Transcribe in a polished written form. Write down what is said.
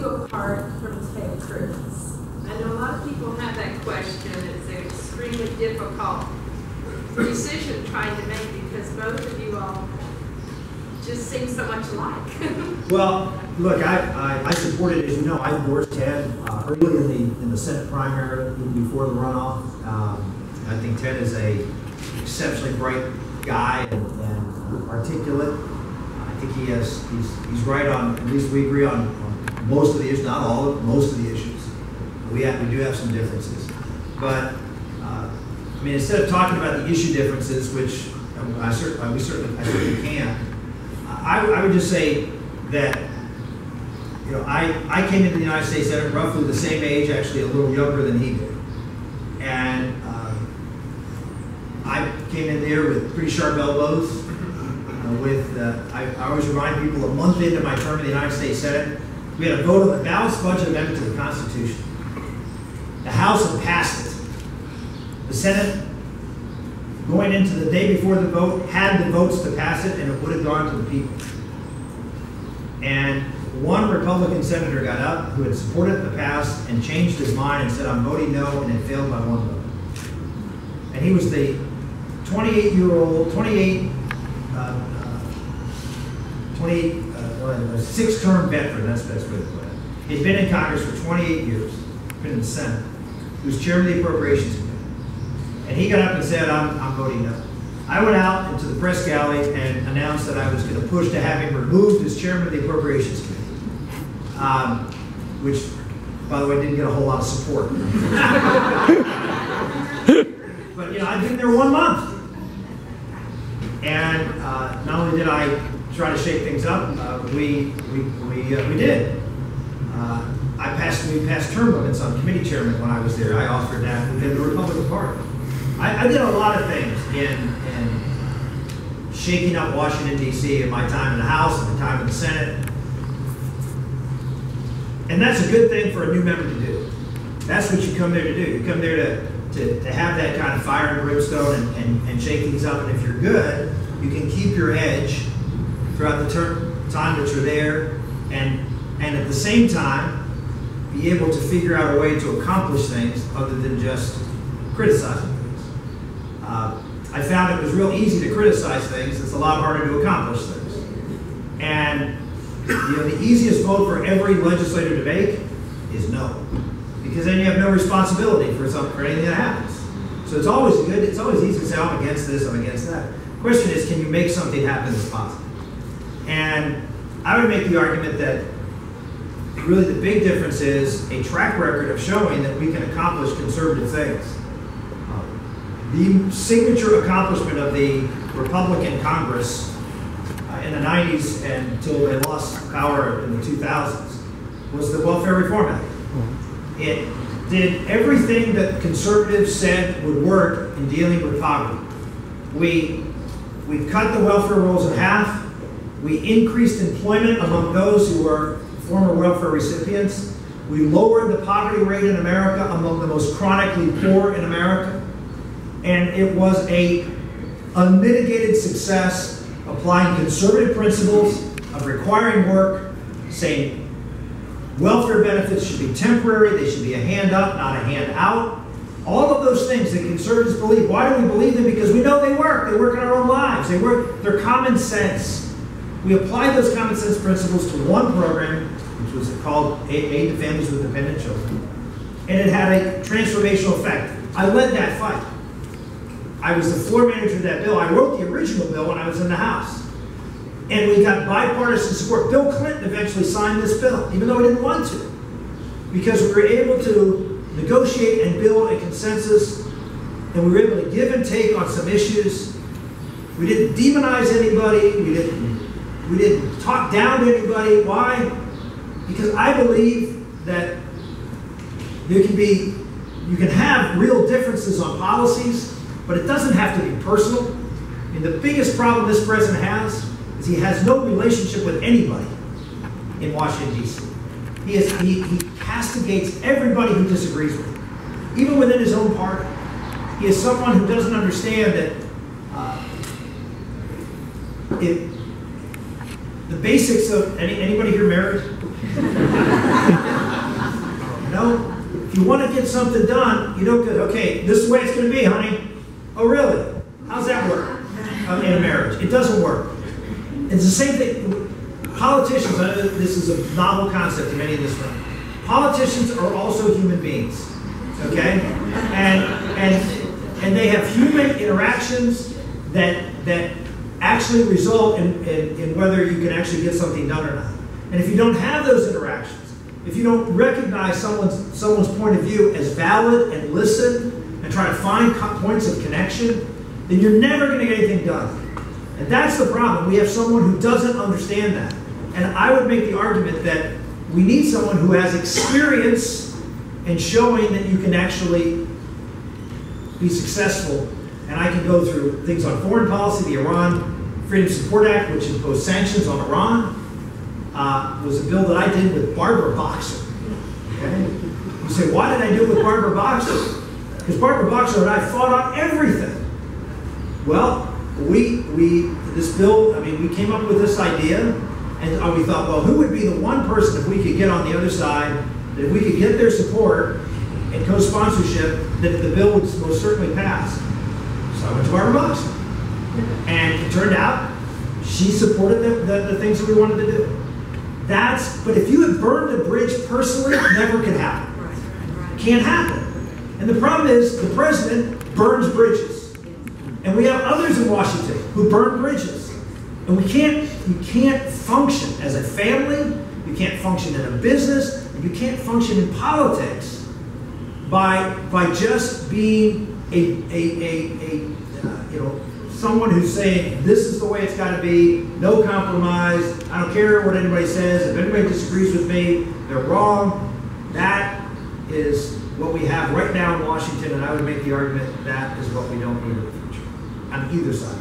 apart from Ted Cruz? I know a lot of people have that question. It's an extremely difficult decision trying to make because both of you all just seem so much alike. Well, look, I supported, as you know, I endorsed Ted early in the Senate primary, even before the runoff. I think Ted is a exceptionally bright guy and articulate. I think he's right on, at least we agree on most of the issues, not all of most of the issues. We do have some differences. But, I mean, instead of talking about the issue differences, which I certainly can, I would just say that, you know, I came into the United States Senate roughly the same age, actually a little younger than he did. And I came in there with pretty sharp elbows. I always remind people, a month into my term in the United States Senate, we had a vote on the balanced budget amendment to the Constitution. The House had passed it. The Senate, going into the day before the vote, had the votes to pass it, and it would have gone to the people. And one Republican senator got up who had supported the pass and changed his mind and said, "I'm voting no," and it failed by one vote. And he was the 6-term veteran, that's the best way to put it. He'd been in Congress for 28 years, been in the Senate. He was chairman of the Appropriations Committee. And he got up and said, I'm voting no. I went out into the press galley and announced that I was going to push to have him removed as chairman of the Appropriations Committee, which, by the way, didn't get a whole lot of support. But, you know, I've been there 1 month. And not only did I try to shake things up, we did. We passed term limits on committee chairman when I was there. I offered that within the Republican Party. I did a lot of things in shaking up Washington, D.C. in my time in the House and my time in the Senate. And that's a good thing for a new member to do. That's what you come there to do. You come there to have that kind of fire and brimstone and shake things up. And if you're good, you can keep your edge throughout the time that you're there, and at the same time, be able to figure out a way to accomplish things other than just criticizing things. I found it was real easy to criticize things. It's a lot harder to accomplish things. And you know, the easiest vote for every legislator to make is no, because then you have no responsibility for anything that happens. So it's always good. It's always easy to say, I'm against this, I'm against that. The question is, can you make something happen that's positive? And I would make the argument that really the big difference is a track record of showing that we can accomplish conservative things. The signature accomplishment of the Republican Congress in the 90s and until they lost power in the 2000s was the Welfare Reform Act. It did everything that conservatives said would work in dealing with poverty. We cut the welfare rolls in half. We increased employment among those who were former welfare recipients. We lowered the poverty rate in America among the most chronically poor in America. And it was a unmitigated success, applying conservative principles of requiring work, saying welfare benefits should be temporary, they should be a hand up, not a hand out. All of those things that conservatives believe. Why do we believe them? Because we know they work. They work in our own lives. They work. They're common sense. We applied those common sense principles to one program, which was called Aid to Families with Dependent Children, and it had a transformational effect. I led that fight. I was the floor manager of that bill. I wrote the original bill when I was in the House. And we got bipartisan support. Bill Clinton eventually signed this bill, even though he didn't want to, because we were able to negotiate and build a consensus, and we were able to give and take on some issues. We didn't demonize anybody. We didn't talk down to anybody. Why? Because I believe that you can have real differences on policies, but it doesn't have to be personal. I mean, the biggest problem this president has is he has no relationship with anybody in Washington, D.C. He castigates everybody who disagrees with him, even within his own party. He is someone who doesn't understand that the basics of, anybody here married? No, if you want to get something done, you don't go, okay, this is the way it's going to be, honey. Oh, really? How's that work in a marriage? It doesn't work. It's the same thing. Politicians, I know this is a novel concept to many in this room. Politicians are also human beings, okay? And they have human interactions that actually result in whether you can actually get something done or not. And if you don't have those interactions, if you don't recognize someone's point of view as valid and listen and try to find points of connection, then you're never going to get anything done. And that's the problem. We have someone who doesn't understand that. And I would make the argument that we need someone who has experience in showing that you can actually be successful. And I can go through things on foreign policy. The Iran Freedom Support Act, which imposed sanctions on Iran, was a bill that I did with Barbara Boxer. Okay? You say, why did I do it with Barbara Boxer? Because Barbara Boxer and I fought on everything. Well, this bill, I mean, we came up with this idea, and we thought, well, who would be the one person, if we could get on the other side, that if we could get their support and co-sponsorship, that the bill would most certainly pass. So I went to Barbara Boxer. And it turned out, she supported the things that we wanted to do. But if you had burned a bridge personally, it never could happen. Can't happen. And the problem is, the president burns bridges. And we have others in Washington who burn bridges. And you can't function as a family, you can't function in a business, and you can't function in politics by just being someone who's saying, this is the way it's got to be, no compromise, I don't care what anybody says, if anybody disagrees with me, they're wrong. That is what we have right now in Washington, and I would make the argument that is what we don't need in the future, on either side.